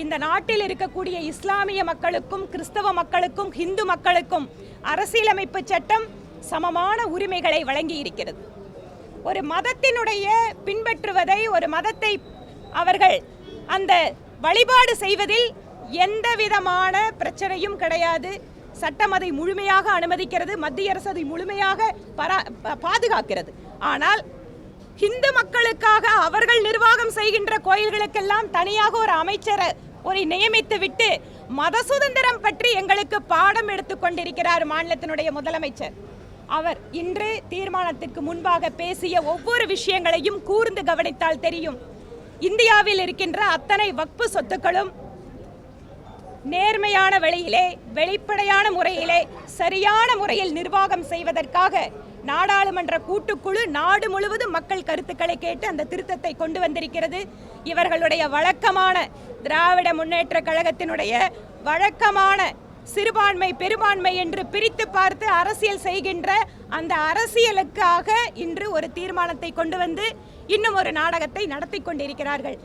இந்த நாட்டில் இருக்கக்கூடிய இஸ்லாமிய மக்களுக்கும் கிறிஸ்தவ மக்களுக்கும் இந்து மக்களுக்கும் அரசியலமைப்பு சட்டம் சமமான உரிமைகளை வழங்கி இருக்கிறது. ஒரு மதத்தினுடைய பின்பற்றுவதை, ஒரு மதத்தை அவர்கள் அந்த வழிபாடு செய்வதில் எந்த விதமான பிரச்சனையும் கிடையாது. சட்டம் அதை முழுமையாக அனுமதிக்கிறது, மத்திய அரசு அதை முழுமையாக பாதுகாக்கிறது. ஆனால் இந்து மக்களுக்காக அவர்கள் நிர்வாகம் செய்கின்ற கோயில்களுக்கெல்லாம் தனியாக ஒரு அமைச்சரை நியமித்து விட்டு மத சுதந்திரம் பற்றி எங்களுக்கு பாடம் எடுத்துக் கொண்டிருக்கிறார் மாநிலத்தினுடைய முதலமைச்சர். அவர் இன்று தீர்மானத்திற்கு முன்பாக பேசிய ஒவ்வொரு விஷயங்களையும் கூர்ந்து கவனித்தால் தெரியும். இந்தியாவில் இருக்கின்ற அத்தனை வக்ஃபு சொத்துக்களும் நேர்மையான வழியிலே, வெளிப்படையான முறையிலே, சரியான முறையில் நிர்வாகம் செய்வதற்காக நாடாளுமன்ற கூட்டுக்குழு நாடு முழுவதும் மக்கள் கருத்துக்களை கேட்டு அந்த திருத்தத்தை கொண்டு வந்திருக்கிறது. இவர்களுடைய வழக்கமான திராவிட முன்னேற்ற கழகத்தினுடைய வழக்கமான சிறுபான்மை பெரும்பான்மை என்று பிரித்து பார்த்து அரசியல் செய்கின்ற அந்த அரசியலுக்காக இன்று ஒரு தீர்மானத்தை கொண்டு வந்து இன்னும் ஒரு நாடகத்தை நடத்தி கொண்டிருக்கிறார்கள்.